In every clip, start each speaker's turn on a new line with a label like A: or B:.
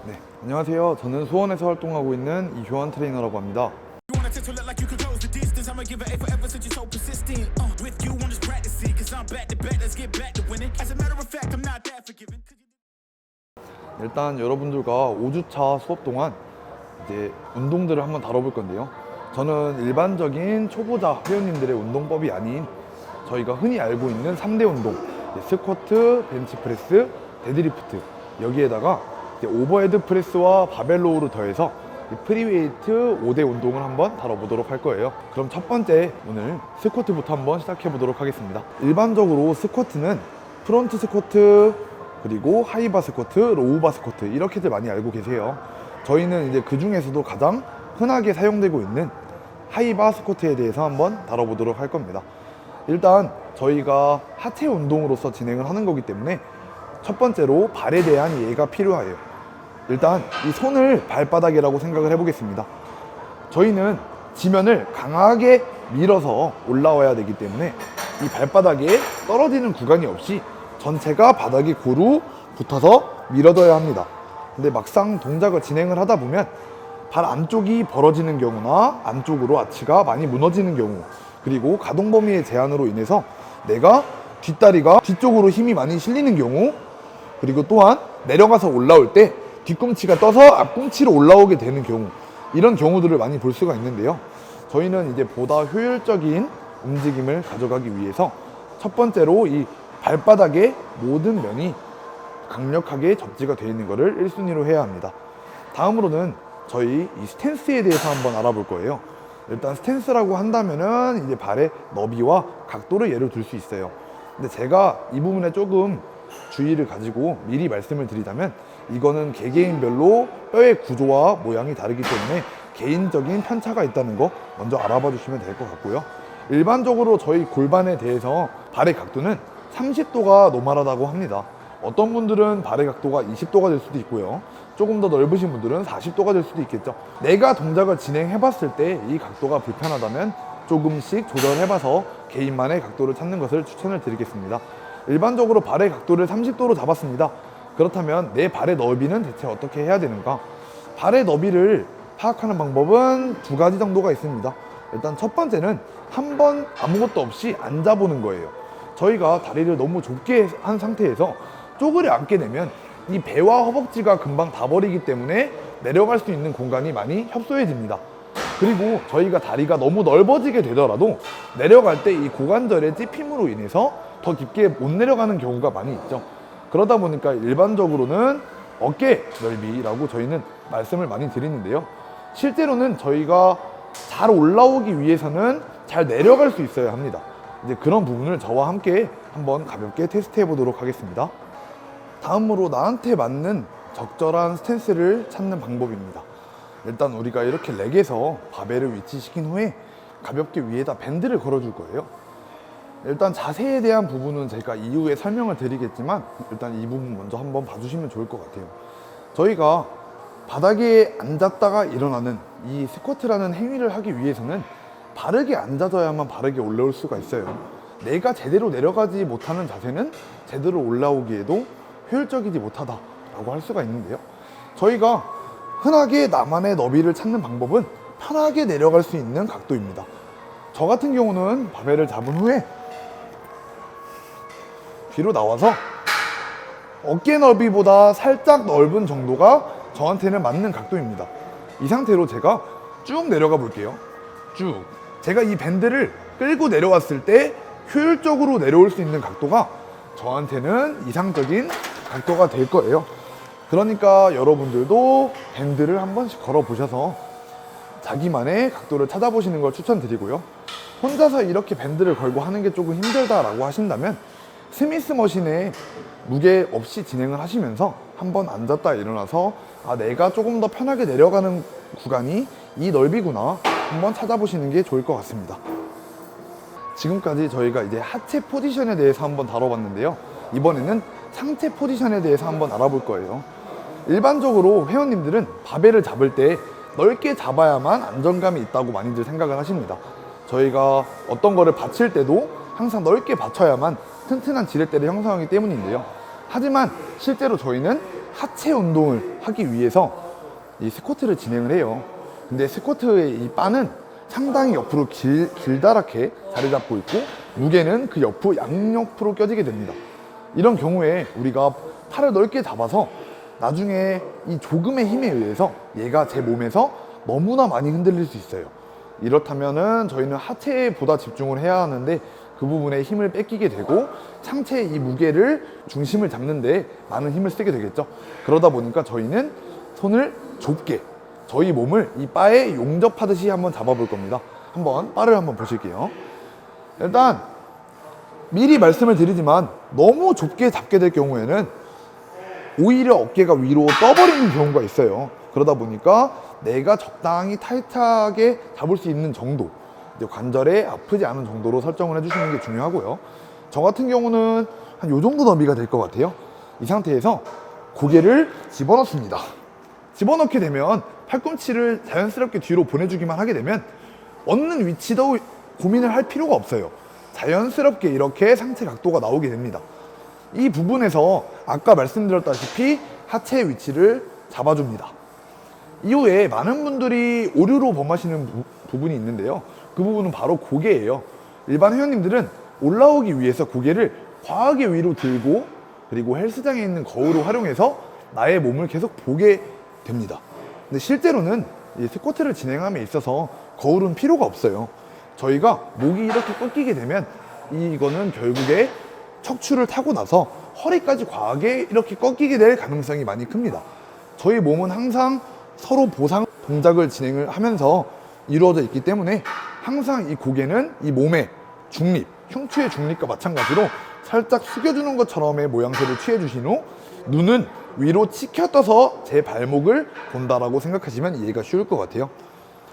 A: 네, 안녕하세요. 저는 수원에서 활동하고 있는 이효환 트레이너라고 합니다. 일단 여러분들과 5주차 수업 동안 이제 운동들을 한번 다뤄볼 건데요. 저는 일반적인 초보자 회원님들의 운동법이 아닌 저희가 흔히 알고 있는 3대 운동, 스쿼트, 벤치프레스, 데드리프트, 여기에다가 이제 오버헤드 프레스와 바벨로우를 더해서 프리웨이트 5대 운동을 한번 다뤄보도록 할 거예요. 그럼 첫 번째, 오늘 스쿼트부터 한번 시작해 보도록 하겠습니다. 일반적으로 스쿼트는 프론트 스쿼트, 그리고 하이바 스쿼트, 로우바 스쿼트 이렇게들 많이 알고 계세요. 저희는 이제 그 중에서도 가장 흔하게 사용되고 있는 하이바 스쿼트에 대해서 한번 다뤄보도록 할 겁니다. 일단 저희가 하체 운동으로서 진행을 하는 거기 때문에 첫 번째로 발에 대한 이해가 필요해요. 일단 이 손을 발바닥이라고 생각을 해보겠습니다. 저희는 지면을 강하게 밀어서 올라와야 되기 때문에 이 발바닥에 떨어지는 구간이 없이 전체가 바닥에 고루 붙어서 밀어둬야 합니다. 근데 막상 동작을 진행을 하다 보면 발 안쪽이 벌어지는 경우나 안쪽으로 아치가 많이 무너지는 경우, 그리고 가동 범위의 제한으로 인해서 내가 뒷다리가 뒤쪽으로 힘이 많이 실리는 경우, 그리고 또한 내려가서 올라올 때 뒤꿈치가 떠서 앞꿈치로 올라오게 되는 경우, 이런 경우들을 많이 볼 수가 있는데요. 저희는 이제 보다 효율적인 움직임을 가져가기 위해서 첫 번째로 이 발바닥의 모든 면이 강력하게 접지가 되어 있는 것을 1순위로 해야 합니다. 다음으로는 저희 이 스탠스에 대해서 한번 알아볼 거예요. 일단 스탠스라고 한다면은 이제 발의 너비와 각도를 예로 들 수 있어요. 근데 제가 이 부분에 조금 주의를 가지고 미리 말씀을 드리자면, 이거는 개개인별로 뼈의 구조와 모양이 다르기 때문에 개인적인 편차가 있다는 거 먼저 알아봐 주시면 될 것 같고요. 일반적으로 저희 골반에 대해서 발의 각도는 30도가 노멀하다고 합니다. 어떤 분들은 발의 각도가 20도가 될 수도 있고요. 조금 더 넓으신 분들은 40도가 될 수도 있겠죠. 내가 동작을 진행해 봤을 때 이 각도가 불편하다면 조금씩 조절해 봐서 개인만의 각도를 찾는 것을 추천을 드리겠습니다. 일반적으로 발의 각도를 30도로 잡았습니다. 그렇다면 내 발의 너비는 대체 어떻게 해야 되는가? 발의 너비를 파악하는 방법은 두 가지 정도가 있습니다. 일단 첫 번째는 한번 아무것도 없이 앉아보는 거예요. 저희가 다리를 너무 좁게 한 상태에서 쪼그려 앉게 되면 이 배와 허벅지가 금방 다 버리기 때문에 내려갈 수 있는 공간이 많이 협소해집니다. 그리고 저희가 다리가 너무 넓어지게 되더라도 내려갈 때 이 고관절의 찝힘으로 인해서 더 깊게 못 내려가는 경우가 많이 있죠. 그러다 보니까 일반적으로는 어깨 넓이라고 저희는 말씀을 많이 드리는데요. 실제로는 저희가 잘 올라오기 위해서는 잘 내려갈 수 있어야 합니다. 이제 그런 부분을 저와 함께 한번 가볍게 테스트해 보도록 하겠습니다. 다음으로 나한테 맞는 적절한 스탠스를 찾는 방법입니다. 일단 우리가 이렇게 렉에서 바벨을 위치시킨 후에 가볍게 위에다 밴드를 걸어줄 거예요. 일단 자세에 대한 부분은 제가 이후에 설명을 드리겠지만 일단 이 부분 먼저 한번 봐주시면 좋을 것 같아요. 저희가 바닥에 앉았다가 일어나는 이 스쿼트라는 행위를 하기 위해서는 바르게 앉아져야만 바르게 올라올 수가 있어요. 내가 제대로 내려가지 못하는 자세는 제대로 올라오기에도 효율적이지 못하다라고 할 수가 있는데요. 저희가 흔하게 나만의 너비를 찾는 방법은 편하게 내려갈 수 있는 각도입니다. 저 같은 경우는 바벨을 잡은 후에 뒤로 나와서 어깨 넓이보다 살짝 넓은 정도가 저한테는 맞는 각도입니다. 이 상태로 제가 쭉 내려가 볼게요. 쭉. 제가 이 밴드를 끌고 내려왔을 때 효율적으로 내려올 수 있는 각도가 저한테는 이상적인 각도가 될 거예요. 그러니까 여러분들도 밴드를 한 번씩 걸어 보셔서 자기만의 각도를 찾아보시는 걸 추천드리고요. 혼자서 이렇게 밴드를 걸고 하는 게 조금 힘들다라고 하신다면 스미스 머신에 무게 없이 진행을 하시면서 한번 앉았다 일어나서 내가 조금 더 편하게 내려가는 구간이 이 넓이구나 한번 찾아보시는 게 좋을 것 같습니다. 지금까지 저희가 이제 하체 포지션에 대해서 한번 다뤄봤는데요. 이번에는 상체 포지션에 대해서 한번 알아볼 거예요. 일반적으로 회원님들은 바벨을 잡을 때 넓게 잡아야만 안정감이 있다고 많이들 생각을 하십니다. 저희가 어떤 거를 받칠 때도 항상 넓게 받쳐야만 튼튼한 지렛대를 형성하기 때문인데요. 하지만 실제로 저희는 하체 운동을 하기 위해서 이 스쿼트를 진행을 해요. 근데 스쿼트의 이 바는 상당히 옆으로 길다랗게 자리 잡고 있고 무게는 그 옆으로 양옆으로 껴지게 됩니다. 이런 경우에 우리가 팔을 넓게 잡아서 나중에 이 조금의 힘에 의해서 얘가 제 몸에서 너무나 많이 흔들릴 수 있어요. 이렇다면은 저희는 하체에 보다 집중을 해야 하는데 그 부분에 힘을 뺏기게 되고 상체의 이 무게를 중심을 잡는데 많은 힘을 쓰게 되겠죠. 그러다 보니까 저희는 손을 좁게 저희 몸을 이 바에 용접하듯이 한번 잡아볼 겁니다. 한번 바를 한번 보실게요. 일단 미리 말씀을 드리지만 너무 좁게 잡게 될 경우에는 오히려 어깨가 위로 떠버리는 경우가 있어요. 그러다 보니까 내가 적당히 타이트하게 잡을 수 있는 정도, 관절에 아프지 않은 정도로 설정을 해주시는 게 중요하고요. 저 같은 경우는 한 요 정도 너비가 될 것 같아요. 이 상태에서 고개를 집어넣습니다. 집어넣게 되면 팔꿈치를 자연스럽게 뒤로 보내주기만 하게 되면 얻는 위치도 고민을 할 필요가 없어요. 자연스럽게 이렇게 상체 각도가 나오게 됩니다. 이 부분에서 아까 말씀드렸다시피 하체의 위치를 잡아줍니다. 이후에 많은 분들이 오류로 범하시는 부분이 있는데요. 그 부분은 바로 고개예요. 일반 회원님들은 올라오기 위해서 고개를 과하게 위로 들고 그리고 헬스장에 있는 거울을 활용해서 나의 몸을 계속 보게 됩니다. 근데 실제로는 이 스쿼트를 진행함에 있어서 거울은 필요가 없어요. 저희가 목이 이렇게 꺾이게 되면 이거는 결국에 척추를 타고 나서 허리까지 과하게 이렇게 꺾이게 될 가능성이 많이 큽니다. 저희 몸은 항상 서로 보상 동작을 진행을 하면서 이루어져 있기 때문에 항상 이 고개는 이 몸의 중립, 흉추의 중립과 마찬가지로 살짝 숙여주는 것처럼의 모양새를 취해주신 후 눈은 위로 치켜떠서 제 발목을 본다라고 생각하시면 이해가 쉬울 것 같아요.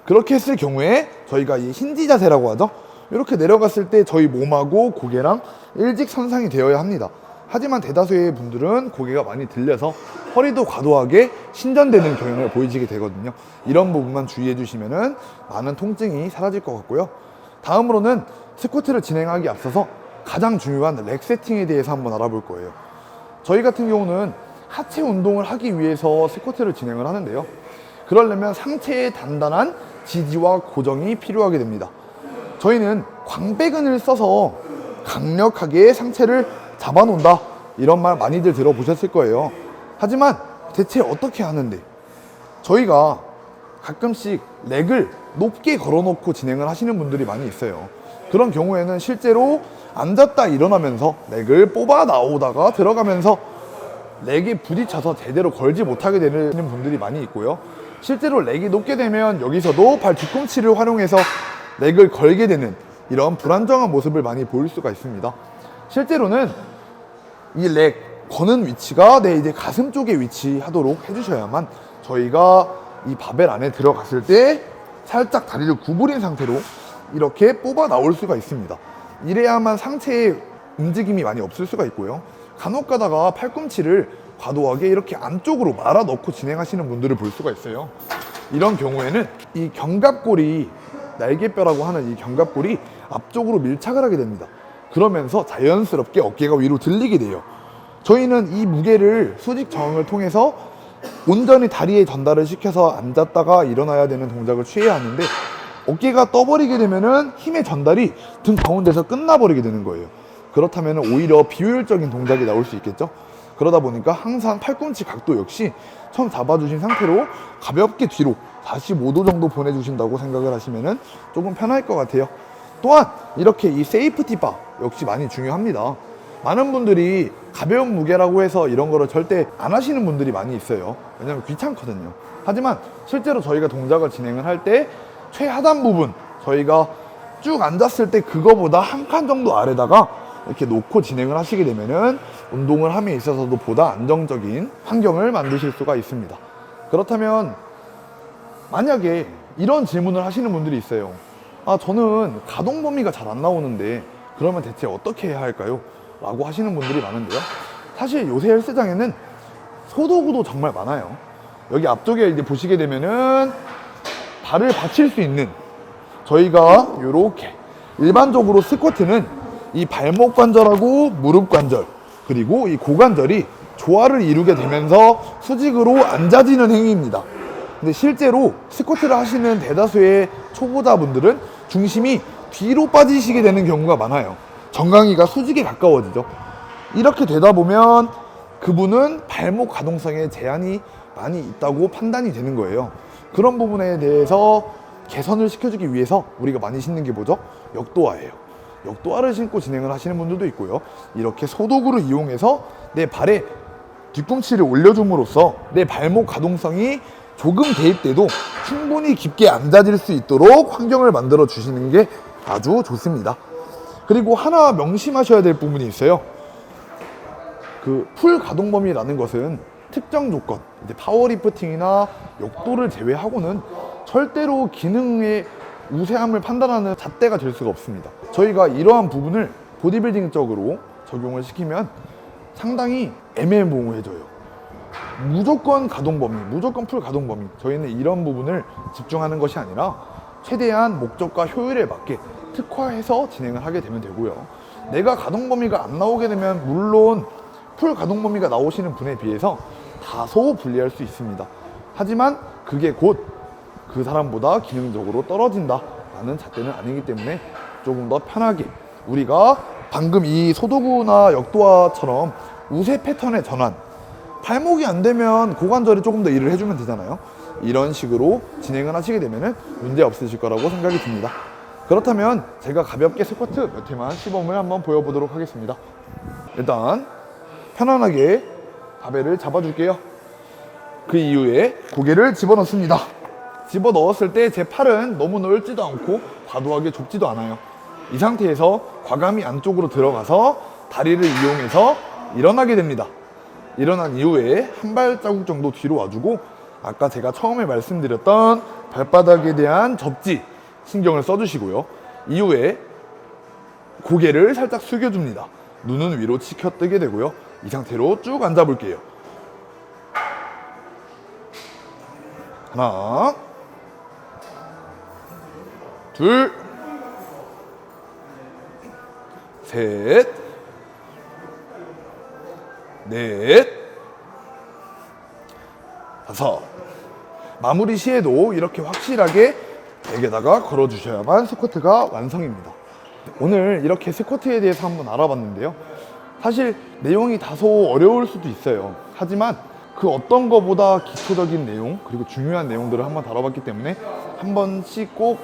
A: 그렇게 했을 경우에 저희가 이 힌지 자세라고 하죠. 이렇게 내려갔을 때 저희 몸하고 고개랑 일직선상이 되어야 합니다. 하지만 대다수의 분들은 고개가 많이 들려서 허리도 과도하게 신전되는 경향을 보이시게 되거든요. 이런 부분만 주의해 주시면 많은 통증이 사라질 것 같고요. 다음으로는 스쿼트를 진행하기 앞서서 가장 중요한 렉 세팅에 대해서 한번 알아볼 거예요. 저희 같은 경우는 하체 운동을 하기 위해서 스쿼트를 진행을 하는데요. 그러려면 상체의 단단한 지지와 고정이 필요하게 됩니다. 저희는 광배근을 써서 강력하게 상체를 잡아놓는다, 이런 말 많이들 들어보셨을 거예요. 하지만 대체 어떻게 하는데? 저희가 가끔씩 렉을 높게 걸어놓고 진행을 하시는 분들이 많이 있어요. 그런 경우에는 실제로 앉았다 일어나면서 렉을 뽑아 나오다가 들어가면서 렉에 부딪혀서 제대로 걸지 못하게 되는 분들이 많이 있고요. 실제로 렉이 높게 되면 여기서도 발 뒤꿈치를 활용해서 렉을 걸게 되는 이런 불안정한 모습을 많이 보일 수가 있습니다. 실제로는 이 렉 거는 위치가 내 이제 가슴 쪽에 위치하도록 해주셔야만 저희가 이 바벨 안에 들어갔을 때 살짝 다리를 구부린 상태로 이렇게 뽑아 나올 수가 있습니다. 이래야만 상체에 움직임이 많이 없을 수가 있고요. 간혹 가다가 팔꿈치를 과도하게 이렇게 안쪽으로 말아 넣고 진행하시는 분들을 볼 수가 있어요. 이런 경우에는 이 견갑골이, 날개뼈라고 하는 이 견갑골이 앞쪽으로 밀착을 하게 됩니다. 그러면서 자연스럽게 어깨가 위로 들리게 돼요. 저희는 이 무게를 수직 저항을 통해서 온전히 다리에 전달을 시켜서 앉았다가 일어나야 되는 동작을 취해야 하는데 어깨가 떠버리게 되면은 힘의 전달이 등 가운데서 끝나버리게 되는 거예요. 그렇다면 오히려 비효율적인 동작이 나올 수 있겠죠. 그러다 보니까 항상 팔꿈치 각도 역시 처음 잡아주신 상태로 가볍게 뒤로 45도 정도 보내주신다고 생각을 하시면 조금 편할 것 같아요. 또한 이렇게 이 세이프티 바 역시 많이 중요합니다. 많은 분들이 가벼운 무게라고 해서 이런 거를 절대 안 하시는 분들이 많이 있어요. 왜냐면 귀찮거든요. 하지만 실제로 저희가 동작을 진행을 할 때 최하단 부분, 저희가 쭉 앉았을 때 그거보다 한 칸 정도 아래다가 이렇게 놓고 진행을 하시게 되면은 운동을 함에 있어서도 보다 안정적인 환경을 만드실 수가 있습니다. 그렇다면 만약에 이런 질문을 하시는 분들이 있어요. 아, 저는 가동 범위가 잘 안 나오는데 그러면 대체 어떻게 해야 할까요? 라고 하시는 분들이 많은데요. 사실 요새 헬스장에는 소도구도 정말 많아요. 여기 앞쪽에 이제 보시게 되면은 발을 받칠 수 있는, 저희가 요렇게 일반적으로 스쿼트는 이 발목 관절하고 무릎 관절 그리고 이 고관절이 조화를 이루게 되면서 수직으로 앉아지는 행위입니다. 근데 실제로 스쿼트를 하시는 대다수의 초보자분들은 중심이 뒤로 빠지시게 되는 경우가 많아요. 정강이가 수직에 가까워지죠. 이렇게 되다 보면 그분은 발목 가동성에 제한이 많이 있다고 판단이 되는 거예요. 그런 부분에 대해서 개선을 시켜주기 위해서 우리가 많이 신는 게 뭐죠? 역도화예요. 역도화를 신고 진행을 하시는 분들도 있고요. 이렇게 소도구를 이용해서 내 발에 뒤꿈치를 올려줌으로써 내 발목 가동성이 조금 개입돼도 충분히 깊게 앉아질 수 있도록 환경을 만들어 주시는 게 아주 좋습니다. 그리고 하나 명심하셔야 될 부분이 있어요. 그 풀 가동 범위라는 것은 특정 조건, 이제 파워리프팅이나 역도를 제외하고는 절대로 기능의 우세함을 판단하는 잣대가 될 수가 없습니다. 저희가 이러한 부분을 보디빌딩적으로 적용을 시키면 상당히 애매모호해져요. 무조건 가동 범위, 무조건 풀 가동 범위. 저희는 이런 부분을 집중하는 것이 아니라 최대한 목적과 효율에 맞게 특화해서 진행을 하게 되면 되고요. 내가 가동 범위가 안 나오게 되면 물론 풀 가동 범위가 나오시는 분에 비해서 다소 불리할 수 있습니다. 하지만 그게 곧 그 사람보다 기능적으로 떨어진다 라는 잣대는 아니기 때문에 조금 더 편하게 우리가 방금 이 소도구나 역도화처럼 우세 패턴의 전환, 발목이 안 되면 고관절이 조금 더 일을 해주면 되잖아요. 이런 식으로 진행을 하시게 되면 문제 없으실 거라고 생각이 듭니다. 그렇다면 제가 가볍게 스쿼트 몇 회만 시범을 한번 보여보도록 하겠습니다. 일단 편안하게 바벨을 잡아줄게요. 그 이후에 고개를 집어넣습니다. 집어넣었을 때 제 팔은 너무 넓지도 않고 과도하게 좁지도 않아요. 이 상태에서 과감히 안쪽으로 들어가서 다리를 이용해서 일어나게 됩니다. 일어난 이후에 한 발자국 정도 뒤로 와주고 아까 제가 처음에 말씀드렸던 발바닥에 대한 접지 신경을 써주시고요. 이후에 고개를 살짝 숙여줍니다. 눈은 위로 치켜뜨게 되고요. 이 상태로 쭉 앉아볼게요. 하나, 둘, 셋, 넷, 다섯. 마무리 시에도 이렇게 확실하게 벽에다가 걸어주셔야만 스쿼트가 완성입니다. 오늘 이렇게 스쿼트에 대해서 한번 알아봤는데요. 사실 내용이 다소 어려울 수도 있어요. 하지만 그 어떤 거보다 기초적인 내용 그리고 중요한 내용들을 한번 다뤄봤기 때문에 한 번씩 꼭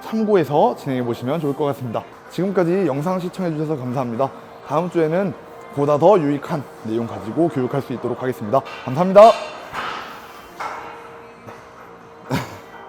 A: 참고해서 진행해 보시면 좋을 것 같습니다. 지금까지 영상 시청해 주셔서 감사합니다. 다음 주에는 보다 더 유익한 내용 가지고 교육할 수 있도록 하겠습니다. 감사합니다.